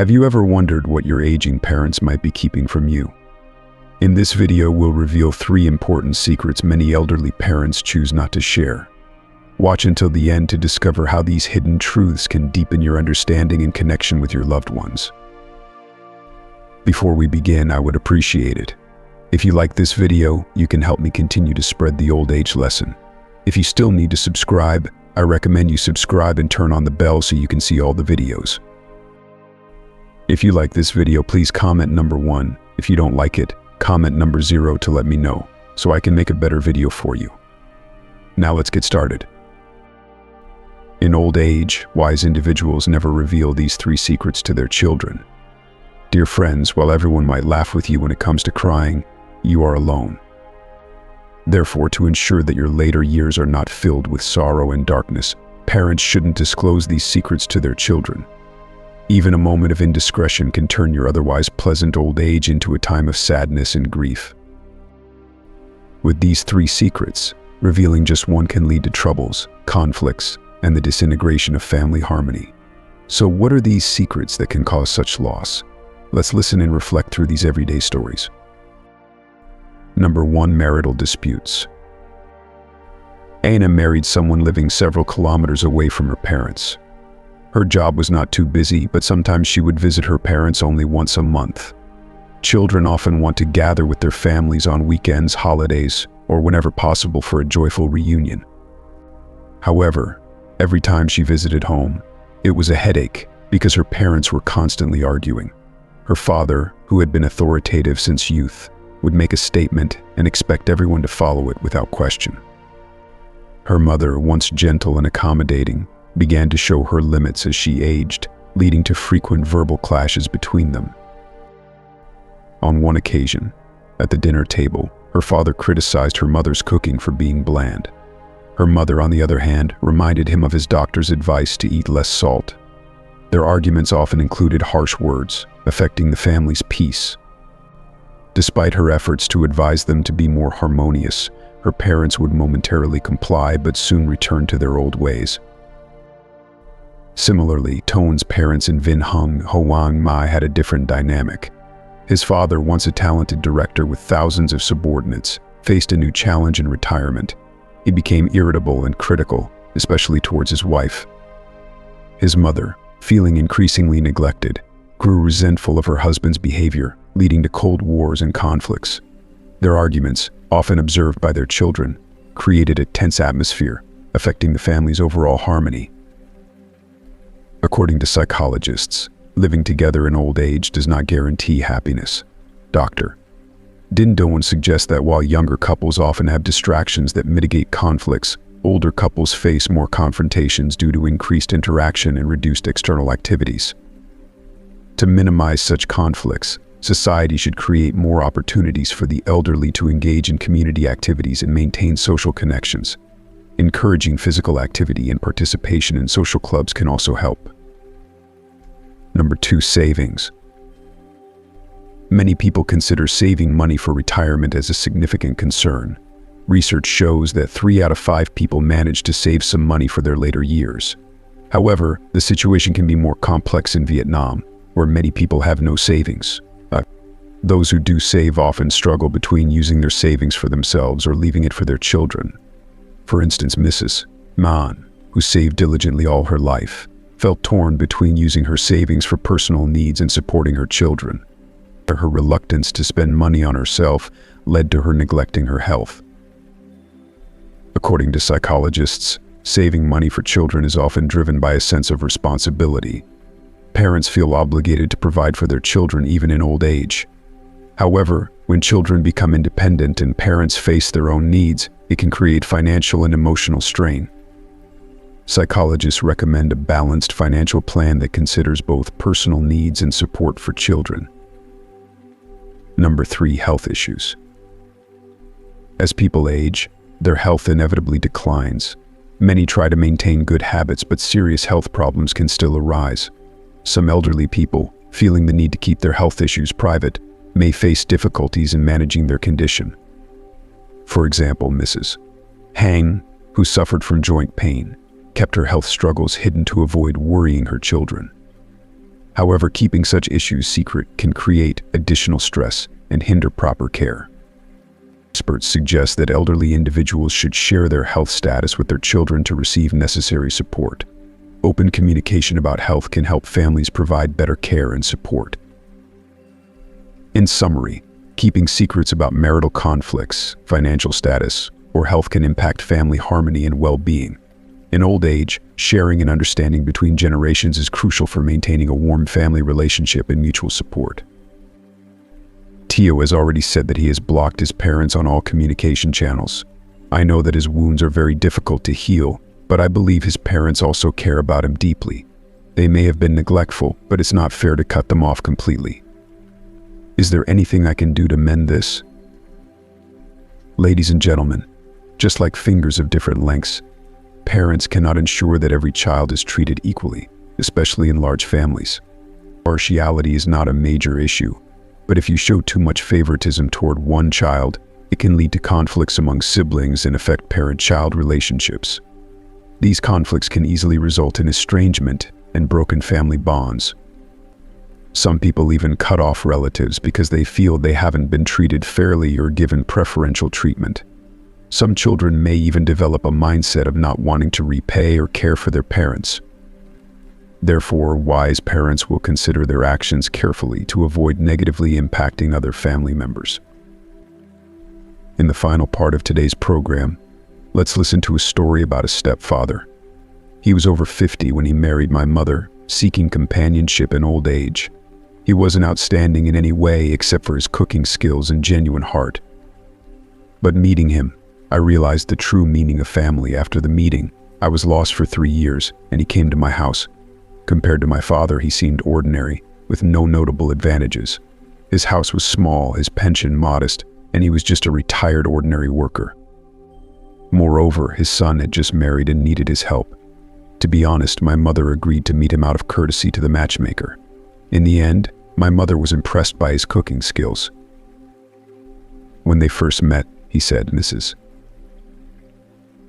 Have you ever wondered what your aging parents might be keeping from you? In this video, we'll reveal 3 important secrets many elderly parents choose not to share. Watch until the end to discover how these hidden truths can deepen your understanding and connection with your loved ones. Before we begin, I would appreciate it if you like this video. You can help me continue to spread the old age lesson. If you still need to subscribe, I recommend you subscribe and turn on the bell so you can see all the videos. If you like this video, please comment number 1. If you don't like it, comment number 0 to let me know, so I can make a better video for you. Now let's get started. In old age, wise individuals never reveal these 3 secrets to their children. Dear friends, while everyone might laugh with you when it comes to crying, you are alone. Therefore, to ensure that your later years are not filled with sorrow and darkness, parents shouldn't disclose these secrets to their children. Even a moment of indiscretion can turn your otherwise pleasant old age into a time of sadness and grief. With these 3 secrets, revealing just one can lead to troubles, conflicts, and the disintegration of family harmony. So what are these secrets that can cause such loss? Let's listen and reflect through these everyday stories. Number 1. Marital disputes. Anna married someone living several kilometers away from her parents. Her job was not too busy, but sometimes she would visit her parents only once a month. Children often want to gather with their families on weekends, holidays, or whenever possible for a joyful reunion. However, every time she visited home, it was a headache because her parents were constantly arguing. Her father, who had been authoritative since youth, would make a statement and expect everyone to follow it without question. Her mother, once gentle and accommodating, began to show her limits as she aged, leading to frequent verbal clashes between them. On one occasion, at the dinner table, her father criticized her mother's cooking for being bland. Her mother, on the other hand, reminded him of his doctor's advice to eat less salt. Their arguments often included harsh words, affecting the family's peace. Despite her efforts to advise them to be more harmonious, her parents would momentarily comply but soon return to their old ways. Similarly, Tone's parents in Vinh Hung, Hoang Mai had a different dynamic. His father, once a talented director with thousands of subordinates, faced a new challenge in retirement. He became irritable and critical, especially towards his wife. His mother, feeling increasingly neglected, grew resentful of her husband's behavior, leading to cold wars and conflicts. Their arguments, often observed by their children, created a tense atmosphere, affecting the family's overall harmony. According to psychologists, living together in old age does not guarantee happiness. Dr. Din Doan suggests that while younger couples often have distractions that mitigate conflicts, older couples face more confrontations due to increased interaction and reduced external activities. To minimize such conflicts, society should create more opportunities for the elderly to engage in community activities and maintain social connections. Encouraging physical activity and participation in social clubs can also help. Number 2. Savings. Many people consider saving money for retirement as a significant concern. Research shows that 3 out of 5 people manage to save some money for their later years. However, the situation can be more complex in Vietnam, where many people have no savings. Those who do save often struggle between using their savings for themselves or leaving it for their children. For instance, Mrs. Man, who saved diligently all her life, felt torn between using her savings for personal needs and supporting her children. Her reluctance to spend money on herself led to her neglecting her health. According to psychologists, saving money for children is often driven by a sense of responsibility. Parents feel obligated to provide for their children even in old age. However, when children become independent and parents face their own needs, it can create financial and emotional strain. Psychologists recommend a balanced financial plan that considers both personal needs and support for children. Number 3. Health issues. As people age, their health inevitably declines. Many try to maintain good habits, but serious health problems can still arise. Some elderly people, feeling the need to keep their health issues private, may face difficulties in managing their condition. For example, Mrs. Hang, who suffered from joint pain, kept her health struggles hidden to avoid worrying her children. However, keeping such issues secret can create additional stress and hinder proper care. Experts suggest that elderly individuals should share their health status with their children to receive necessary support. Open communication about health can help families provide better care and support. In summary, keeping secrets about marital conflicts, financial status, or health can impact family harmony and well-being. In old age, sharing and understanding between generations is crucial for maintaining a warm family relationship and mutual support. Tio has already said that he has blocked his parents on all communication channels. I know that his wounds are very difficult to heal, but I believe his parents also care about him deeply. They may have been neglectful, but it's not fair to cut them off completely. Is there anything I can do to mend this? Ladies and gentlemen, just like fingers of different lengths, parents cannot ensure that every child is treated equally, especially in large families. Partiality is not a major issue, but if you show too much favoritism toward one child, it can lead to conflicts among siblings and affect parent-child relationships. These conflicts can easily result in estrangement and broken family bonds. Some people even cut off relatives because they feel they haven't been treated fairly or given preferential treatment. Some children may even develop a mindset of not wanting to repay or care for their parents. Therefore, wise parents will consider their actions carefully to avoid negatively impacting other family members. In the final part of today's program, let's listen to a story about a stepfather. He was over 50 when he married my mother, seeking companionship in old age. He wasn't outstanding in any way except for his cooking skills and genuine heart. But meeting him, I realized the true meaning of family. After the meeting, I was lost for 3 years, and he came to my house. Compared to my father, he seemed ordinary, with no notable advantages. His house was small, his pension modest, and he was just a retired ordinary worker. Moreover, his son had just married and needed his help. To be honest, my mother agreed to meet him out of courtesy to the matchmaker. In the end, my mother was impressed by his cooking skills. When they first met, he said, "Mrs.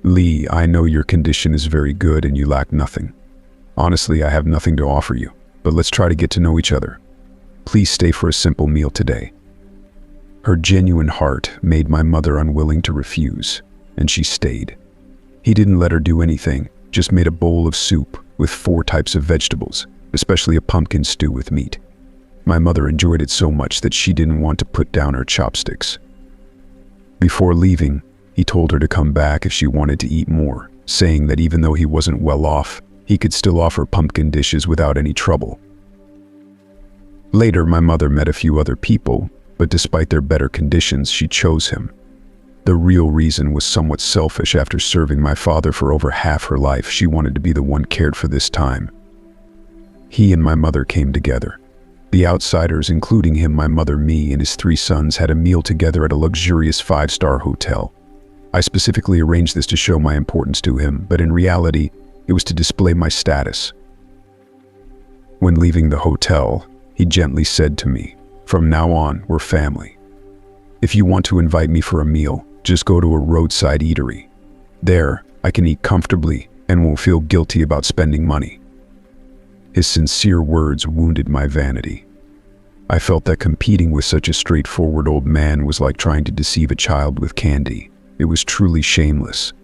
Lee, I know your condition is very good and you lack nothing. Honestly, I have nothing to offer you, but let's try to get to know each other. Please stay for a simple meal today." Her genuine heart made my mother unwilling to refuse, and she stayed. He didn't let her do anything, just made a bowl of soup with 4 types of vegetables, especially a pumpkin stew with meat. My mother enjoyed it so much that she didn't want to put down her chopsticks. Before leaving, he told her to come back if she wanted to eat more, saying that even though he wasn't well off, he could still offer pumpkin dishes without any trouble. Later, my mother met a few other people, but despite their better conditions, she chose him. The real reason was somewhat selfish. After serving my father for over half her life, she wanted to be the one cared for this time. He and my mother came together. The outsiders, including him, my mother, me, and his 3 sons, had a meal together at a luxurious 5-star hotel. I specifically arranged this to show my importance to him, but in reality, it was to display my status. When leaving the hotel, he gently said to me, "From now on, we're family. If you want to invite me for a meal, just go to a roadside eatery. There, I can eat comfortably and won't feel guilty about spending money." His sincere words wounded my vanity. I felt that competing with such a straightforward old man was like trying to deceive a child with candy. It was truly shameless.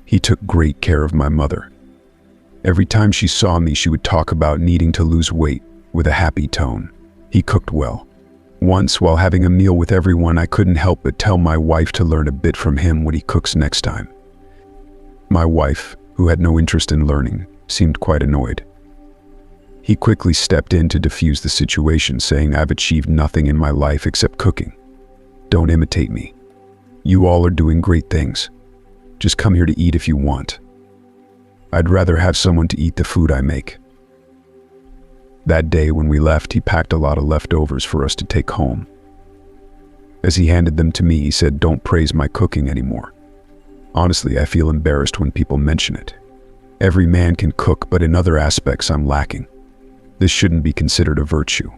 He took great care of my mother. Every time she saw me, she would talk about needing to lose weight with a happy tone. He cooked well. Once, while having a meal with everyone, I couldn't help but tell my wife to learn a bit from him when he cooks next time. My wife, who had no interest in learning, seemed quite annoyed. He quickly stepped in to defuse the situation, saying, "I've achieved nothing in my life except cooking. Don't imitate me. You all are doing great things. Just come here to eat if you want. I'd rather have someone to eat the food I make." That day when we left, he packed a lot of leftovers for us to take home. As he handed them to me, he said, "Don't praise my cooking anymore. Honestly, I feel embarrassed when people mention it. Every man can cook, but in other aspects I'm lacking. This shouldn't be considered a virtue."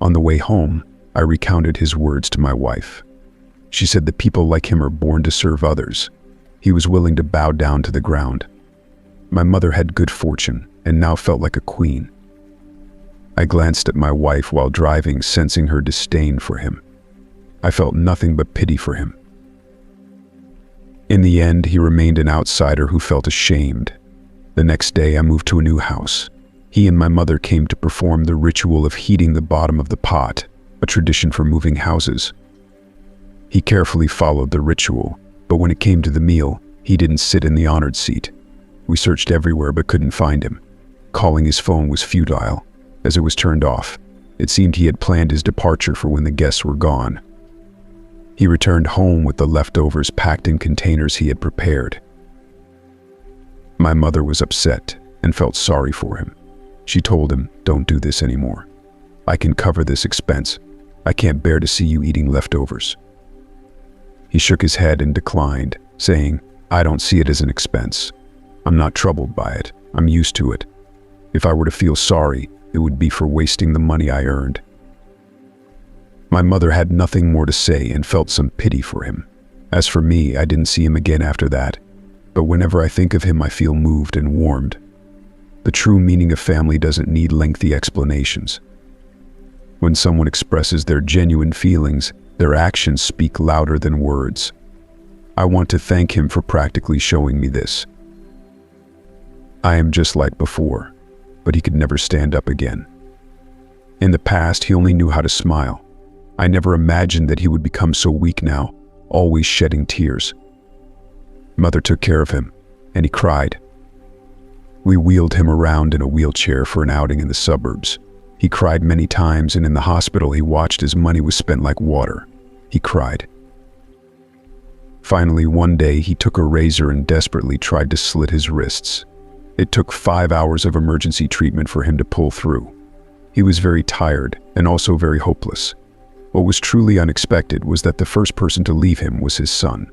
On the way home, I recounted his words to my wife. She said that people like him are born to serve others. He was willing to bow down to the ground. My mother had good fortune and now felt like a queen. I glanced at my wife while driving, sensing her disdain for him. I felt nothing but pity for him. In the end, he remained an outsider who felt ashamed. The next day, I moved to a new house. He and my mother came to perform the ritual of heating the bottom of the pot, a tradition for moving houses. He carefully followed the ritual, but when it came to the meal, he didn't sit in the honored seat. We searched everywhere but couldn't find him. Calling his phone was futile, as it was turned off. It seemed he had planned his departure for when the guests were gone. He returned home with the leftovers packed in containers he had prepared. My mother was upset and felt sorry for him. She told him, "Don't do this anymore. I can cover this expense. I can't bear to see you eating leftovers." He shook his head and declined, saying, "I don't see it as an expense. I'm not troubled by it. I'm used to it. If I were to feel sorry, it would be for wasting the money I earned." My mother had nothing more to say and felt some pity for him. As for me, I didn't see him again after that, but whenever I think of him, I feel moved and warmed. The true meaning of family doesn't need lengthy explanations. When someone expresses their genuine feelings, their actions speak louder than words. I want to thank him for practically showing me this. I am just like before, but he could never stand up again. In the past, he only knew how to smile. I never imagined that he would become so weak now, always shedding tears. Mother took care of him, and he cried. We wheeled him around in a wheelchair for an outing in the suburbs. He cried many times, and in the hospital he watched as money was spent like water. He cried. Finally, one day he took a razor and desperately tried to slit his wrists. It took 5 hours of emergency treatment for him to pull through. He was very tired and also very hopeless. What was truly unexpected was that the first person to leave him was his son.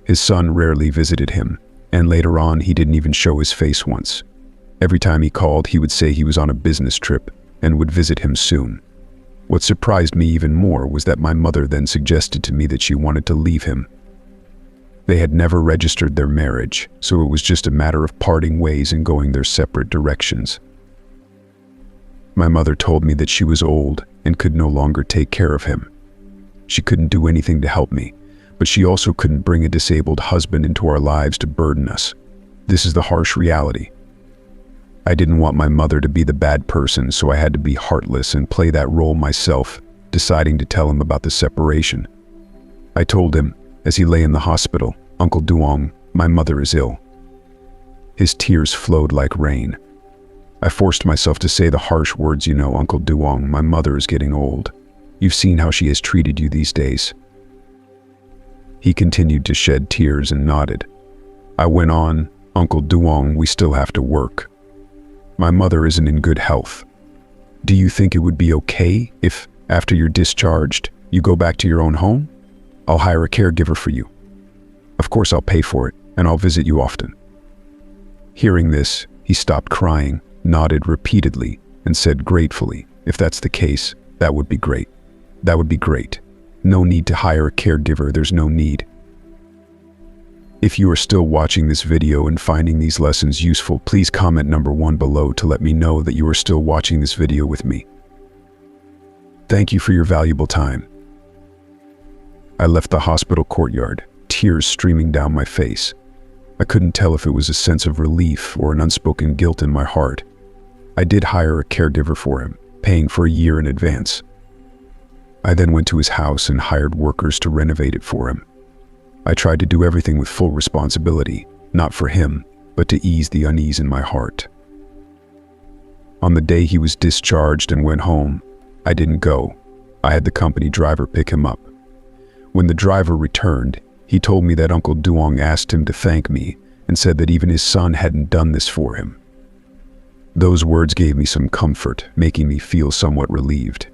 His son rarely visited him, and later on he didn't even show his face once. Every time he called, he would say he was on a business trip and would visit him soon. What surprised me even more was that my mother then suggested to me that she wanted to leave him. They had never registered their marriage, so it was just a matter of parting ways and going their separate directions. My mother told me that she was old and could no longer take care of him. She couldn't do anything to help me, but she also couldn't bring a disabled husband into our lives to burden us. This is the harsh reality. I didn't want my mother to be the bad person, so I had to be heartless and play that role myself, deciding to tell him about the separation. I told him, as he lay in the hospital, "Uncle Duong, my mother is ill." His tears flowed like rain. I forced myself to say the harsh words, "You know, Uncle Duong, my mother is getting old. You've seen how she has treated you these days." He continued to shed tears and nodded. I went on, "Uncle Duong, we still have to work. My mother isn't in good health. Do you think it would be okay if, after you're discharged, you go back to your own home? I'll hire a caregiver for you. Of course I'll pay for it, and I'll visit you often." Hearing this, he stopped crying, nodded repeatedly, and said gratefully, "If that's the case, that would be great. That would be great. No need to hire a caregiver, there's no need." If you are still watching this video and finding these lessons useful, please comment number 1 below to let me know that you are still watching this video with me. Thank you for your valuable time. I left the hospital courtyard, tears streaming down my face. I couldn't tell if it was a sense of relief or an unspoken guilt in my heart. I did hire a caregiver for him, paying for a year in advance. I then went to his house and hired workers to renovate it for him. I tried to do everything with full responsibility, not for him, but to ease the unease in my heart. On the day he was discharged and went home, I didn't go. I had the company driver pick him up. When the driver returned, he told me that Uncle Duong asked him to thank me and said that even his son hadn't done this for him. Those words gave me some comfort, making me feel somewhat relieved.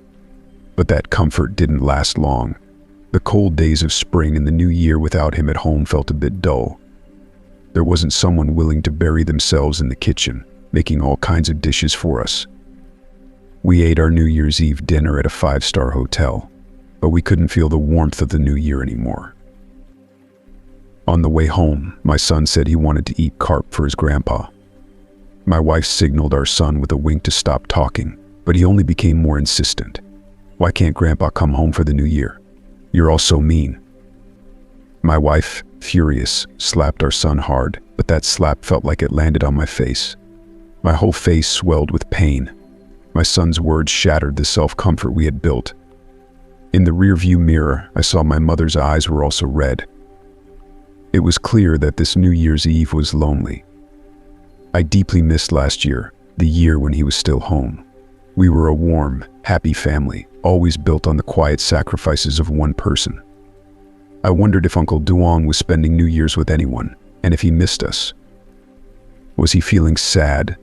But that comfort didn't last long. The cold days of spring and the new year without him at home felt a bit dull. There wasn't someone willing to bury themselves in the kitchen, making all kinds of dishes for us. We ate our New Year's Eve dinner at a 5-star hotel, but we couldn't feel the warmth of the new year anymore. On the way home, my son said he wanted to eat carp for his grandpa. My wife signaled our son with a wink to stop talking, but he only became more insistent. "Why can't Grandpa come home for the new year? You're all so mean." My wife, furious, slapped our son hard, but that slap felt like it landed on my face. My whole face swelled with pain. My son's words shattered the self-comfort we had built. In the rearview mirror, I saw my mother's eyes were also red. It was clear that this New Year's Eve was lonely. I deeply missed last year, the year when he was still home. We were a warm, happy family, always built on the quiet sacrifices of one person. I wondered if Uncle Duong was spending New Year's with anyone, and if he missed us. Was he feeling sad,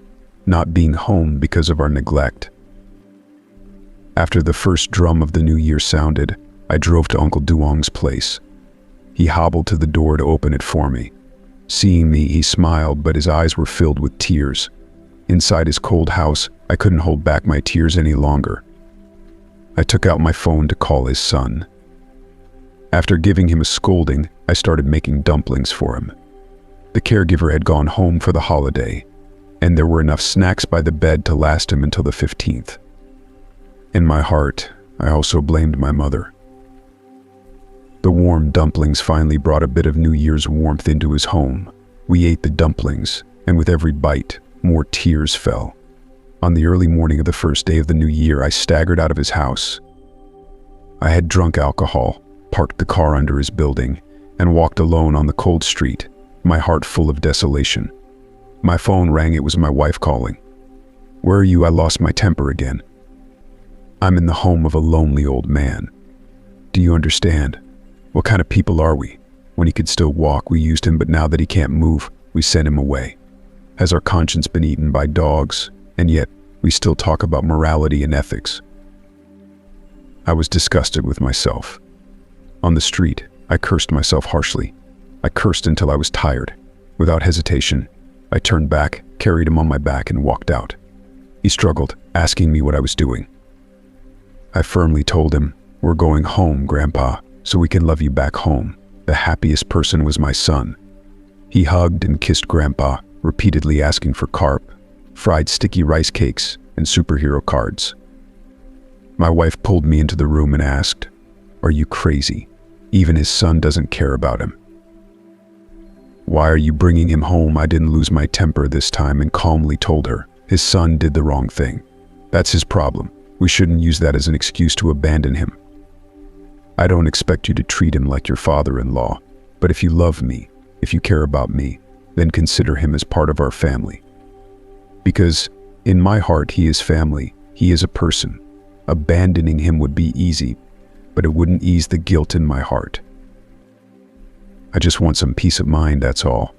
not being home because of our neglect? After the first drum of the new year sounded, I drove to Uncle Duong's place. He hobbled to the door to open it for me. Seeing me, he smiled, but his eyes were filled with tears. Inside his cold house, I couldn't hold back my tears any longer. I took out my phone to call his son. After giving him a scolding, I started making dumplings for him. The caregiver had gone home for the holiday, and there were enough snacks by the bed to last him until the 15th. In my heart, I also blamed my mother. The warm dumplings finally brought a bit of New Year's warmth into his home. We ate the dumplings, and with every bite, more tears fell. On the early morning of the first day of the new year, I staggered out of his house. I had drunk alcohol, parked the car under his building, and walked alone on the cold street, my heart full of desolation. My phone rang. It was my wife calling. "Where are you? I lost my temper again." "I'm in the home of a lonely old man. Do you understand? What kind of people are we? When he could still walk, we used him, but now that he can't move, we sent him away. Has our conscience been eaten by dogs? And yet, we still talk about morality and ethics." I was disgusted with myself. On the street, I cursed myself harshly. I cursed until I was tired. Without hesitation, I turned back, carried him on my back, and walked out. He struggled, asking me what I was doing. I firmly told him, "We're going home, Grandpa, so we can love you back home." The happiest person was my son. He hugged and kissed Grandpa, repeatedly asking for carp, fried sticky rice cakes, and superhero cards. My wife pulled me into the room and asked, "Are you crazy? Even his son doesn't care about him." "Why are you bringing him home?" I didn't lose my temper this time and calmly told her, "His son did the wrong thing. That's his problem. We shouldn't use that as an excuse to abandon him. I don't expect you to treat him like your father-in-law, but if you love me, if you care about me, then consider him as part of our family. Because in my heart, he is family. He is a person. Abandoning him would be easy, but it wouldn't ease the guilt in my heart. I just want some peace of mind, that's all."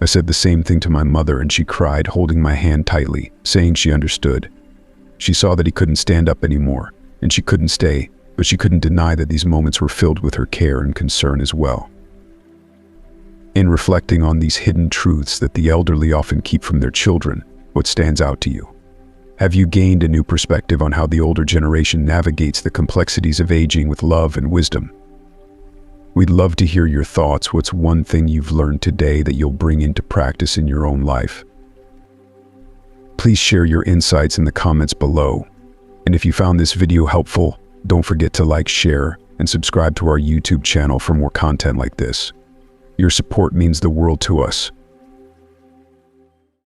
I said the same thing to my mother, and she cried, holding my hand tightly, saying she understood. She saw that he couldn't stand up anymore, and she couldn't stay, but she couldn't deny that these moments were filled with her care and concern as well. In reflecting on these hidden truths that the elderly often keep from their children, what stands out to you? Have you gained a new perspective on how the older generation navigates the complexities of aging with love and wisdom? We'd love to hear your thoughts. What's one thing you've learned today that you'll bring into practice in your own life? Please share your insights in the comments below. And if you found this video helpful, don't forget to like, share, and subscribe to our YouTube channel for more content like this. Your support means the world to us.